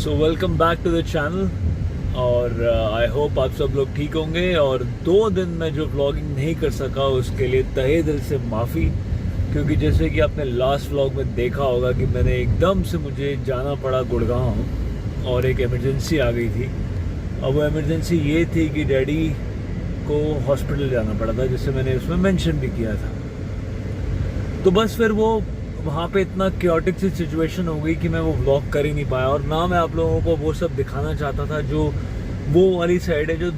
So welcome back to the channel और I hope आप सब लोग ठीक होंगे। और 2 दिन मैं जो व्लॉगिंग नहीं कर सका उसके लिए तहे दिल से माफ़ी, क्योंकि जैसे कि आपने लास्ट व्लॉग में देखा होगा कि मैंने एकदम से मुझे जाना पड़ा गुड़गांव और एक इमरजेंसी आ गई थी। अब वो इमरजेंसी ये थी कि डैडी को हॉस्पिटल जाना पड़ा था, जिससे मैंने उसमें मेंशन भी किया था। तो बस फिर वो वहाँ पे इतना क्योटिक सी सिचुएशन हो गई कि मैं वो व्लॉग कर ही नहीं पाया, और ना मैं आप लोगों को वो सब दिखाना चाहता था जो वो वाली साइड है, जो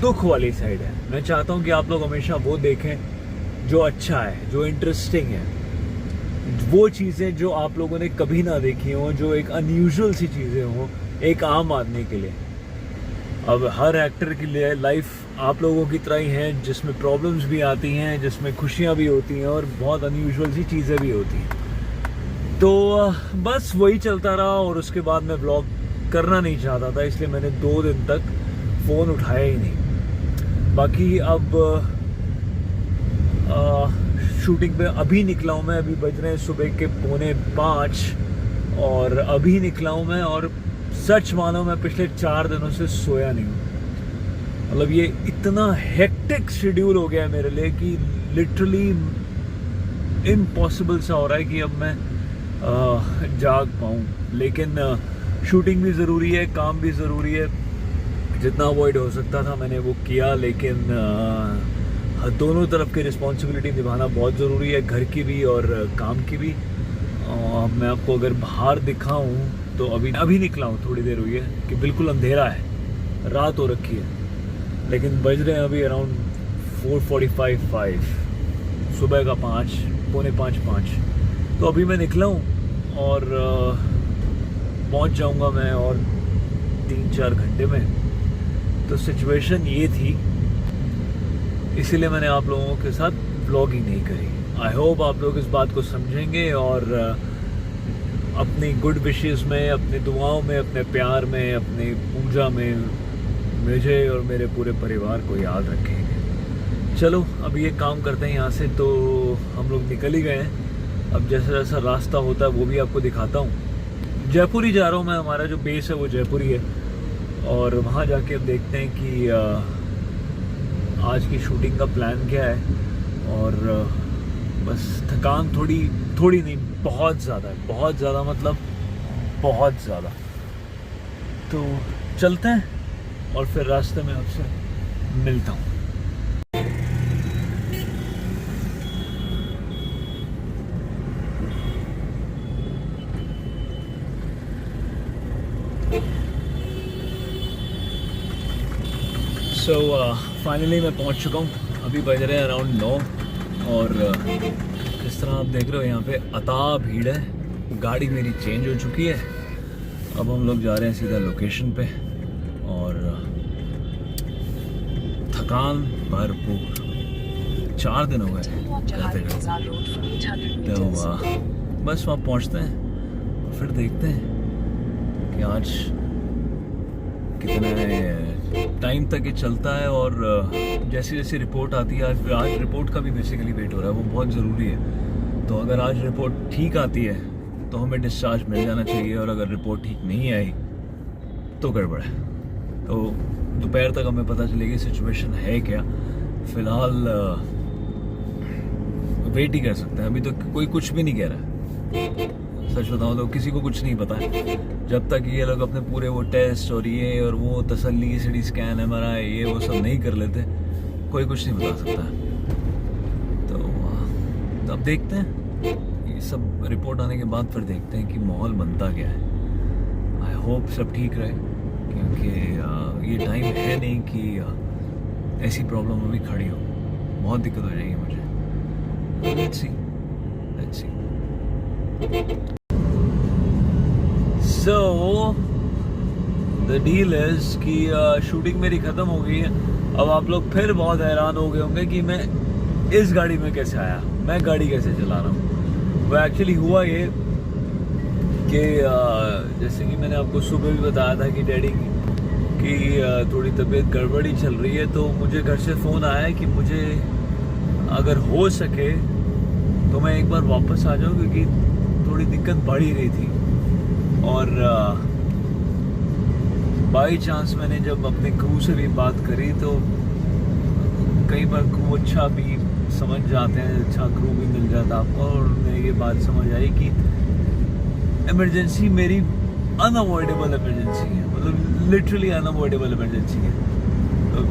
दुख वाली साइड है। मैं चाहता हूँ कि आप लोग हमेशा वो देखें जो अच्छा है, जो इंटरेस्टिंग है, वो चीज़ें जो आप लोगों ने कभी ना देखी हों, जो एक अनयूजुअल सी चीज़ें हों एक आम आदमी के लिए। अब हर एक्टर के लिए लाइफ आप लोगों की तरह ही है, जिसमें प्रॉब्लम्स भी आती हैं, जिसमें खुशियाँ भी होती हैं और बहुत अनयूजुअल सी चीज़ें भी होती हैं। तो बस वही चलता रहा और उसके बाद मैं व्लॉग करना नहीं चाहता था, इसलिए मैंने 2 दिन तक फ़ोन उठाया ही नहीं। बाकी अब शूटिंग पे अभी निकला हूँ मैं, अभी बज रहे हैं सुबह के 4:45 और अभी निकला हूँ मैं। और सच मानो मैं पिछले 4 दिनों से सोया नहीं हूँ। मतलब ये इतना हेक्टिक शेड्यूल हो गया है मेरे लिए कि लिटरली इम्पॉसिबल सा हो रहा है कि अब मैं जाग पाऊँ। लेकिन शूटिंग भी ज़रूरी है, काम भी ज़रूरी है। जितना अवॉइड हो सकता था मैंने वो किया, लेकिन दोनों तरफ की रिस्पॉन्सिबिलिटी निभाना बहुत ज़रूरी है, घर की भी और काम की भी। मैं आपको अगर बाहर दिखाऊं तो अभी निकला हूँ, थोड़ी देर हुई है कि बिल्कुल अंधेरा है, रात हो रखी है, लेकिन बज रहे हैं अभी अराउंड 4:45 सुबह का 5 तो अभी मैं निकला हूँ और पहुँच जाऊँगा मैं और 3-4 घंटे में। तो सिचुएशन ये थी, इसीलिए मैंने आप लोगों के साथ व्लॉगिंग नहीं करी। आई होप आप लोग इस बात को समझेंगे और अपनी गुड विशेस में, अपनी दुआओं में, अपने प्यार में, अपनी पूजा में मुझे और मेरे पूरे परिवार को याद रखेंगे। चलो अभी ये काम करते हैं यहाँ से, तो हम लोग निकल ही गए हैं। अब जैसा जैसा रास्ता होता है वो भी आपको दिखाता हूँ। जयपुर ही जा रहा हूँ मैं, हमारा जो बेस है वो जयपुर ही है, और वहाँ जाके अब देखते हैं कि आज की शूटिंग का प्लान क्या है। और बस थकान थोड़ी नहीं, बहुत ज़्यादा मतलब बहुत ज़्यादा। तो चलते हैं और फिर रास्ते में आपसे मिलता हूँ। सो फाइनली मैं पहुँच चुका हूँ। अभी बज रहे हैं अराउंड 9 और इस तरह आप देख रहे हो यहाँ पे अता भीड़ है। गाड़ी मेरी चेंज हो चुकी है, अब हम लोग जा रहे हैं सीधा लोकेशन पे और थकान भरपूर। 4 दिन हो गए जाते करते, तो बस वहाँ पहुँचते हैं और फिर देखते हैं कि आज कितने टाइम तक ये चलता है। और जैसी जैसी रिपोर्ट आती है, आज रिपोर्ट का भी बेसिकली वेट हो रहा है, वो बहुत ज़रूरी है। तो अगर आज रिपोर्ट ठीक आती है तो हमें डिस्चार्ज मिल जाना चाहिए, और अगर रिपोर्ट ठीक नहीं आई तो गड़बड़ है। तो दोपहर तक हमें पता चलेगी सिचुएशन है क्या। फ़िलहाल वेट ही कर सकते हैं, अभी तो कोई कुछ भी नहीं कह रहा है। सच बताऊँ तो किसी को कुछ नहीं पता है, जब तक ये लोग अपने पूरे वो टेस्ट और ये और वो तसल्ली, सिटी स्कैन, MRI ये वो सब नहीं कर लेते, कोई कुछ नहीं बता सकता। तो अब देखते हैं, ये सब रिपोर्ट आने के बाद फिर देखते हैं कि माहौल बनता क्या है। आई होप सब ठीक रहे, क्योंकि ये टाइम है नहीं कि ऐसी प्रॉब्लम अभी खड़ी हो, बहुत दिक्कत हो जाएगी मुझे। Let's see. So the deal is कि शूटिंग मेरी ख़त्म हो गई है। अब आप लोग फिर बहुत हैरान हो गए होंगे कि मैं इस गाड़ी में कैसे आया, मैं गाड़ी कैसे चला रहा हूँ। वो एक्चुअली हुआ ये कि जैसे कि मैंने आपको सुबह भी बताया था कि डैडी की थोड़ी तबीयत गड़बड़ी चल रही है, तो मुझे घर से फ़ोन आया है कि मुझे अगर हो सके तो मैं एक बार वापस आ जाऊँ, क्योंकि थोड़ी दिक्कत बढ़ ही रही थी। और बाई चांस मैंने जब अपने क्रू से भी बात करी तो कई बार क्रू अच्छा भी समझ जाते हैं, अच्छा क्रू भी मिल जाता आपको, और उन्हें ये बात समझ आई कि इमरजेंसी मेरी अनअवॉइडेबल इमरजेंसी है, मतलब लिटरली अनअवॉइडेबल इमरजेंसी है। तो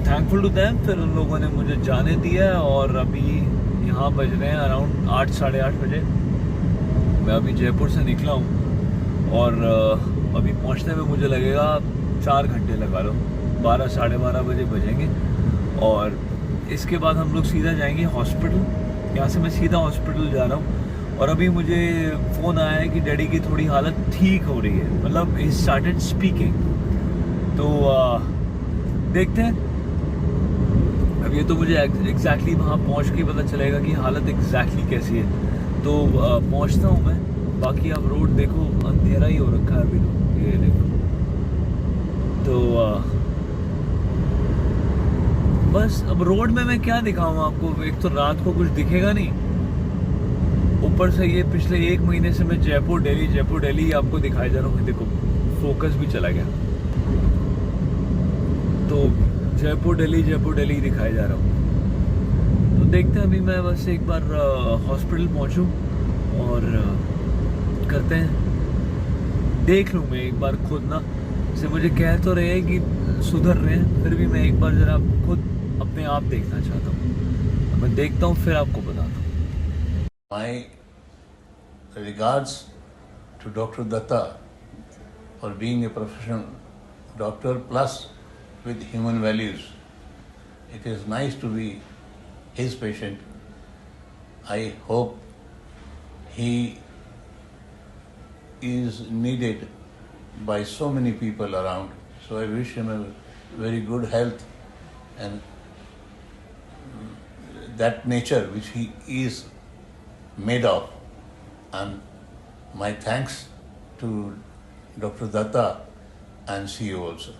थैंकफुल टू देम, फिर उन लोगों ने मुझे जाने दिया और अभी यहाँ बज रहे हैं अराउंड 8 साढ़े 8 बजे। मैं अभी जयपुर से निकला हूँ और अभी पहुँचने में मुझे लगेगा 4 घंटे लगा लो, 12 साढ़े 12 बजे बजेंगे। और इसके बाद हम लोग सीधा जाएंगे हॉस्पिटल। यहाँ से मैं सीधा हॉस्पिटल जा रहा हूँ और अभी मुझे फ़ोन आया है कि डैडी की थोड़ी हालत ठीक हो रही है, मतलब ही स्टार्टेड स्पीकिंग। तो देखते हैं, अब ये तो मुझे एग्जैक्टली वहाँ पहुँच के पता चलेगा कि हालत एग्जैक्टली कैसी है। तो पहुँचता हूँ मैं। बाकी आप रोड देखो, अंधेरा ही हो रखा है अभी तो, ये देखो। तो बस अब रोड में मैं क्या दिखाऊँ आपको, एक तो रात को कुछ दिखेगा नहीं, ऊपर से ये पिछले 1 महीने से मैं जयपुर दिल्ली आपको दिखाई जा रहा हूँ। देखो फोकस भी चला गया, तो जयपुर दिल्ली दिखाई जा रहा हूँ। तो देखते हैं, अभी मैं बस एक बार हॉस्पिटल पहुँचूँ और करते हैं, देख लूँ मैं एक बार खुद ना। से मुझे कह तो रहे हैं कि सुधर रहे हैं, फिर भी मैं एक बार ज़रा खुद अपने आप देखना चाहता हूँ। मैं देखता हूँ फिर आपको बताता हूँ। My regards to Dr. Datta for being a professional doctor plus with human values. It is nice to be his patient. I hope he is needed by so many people around. So I wish him a very good health and that nature which he is made of. And my thanks to Dr. Datta and CEO also.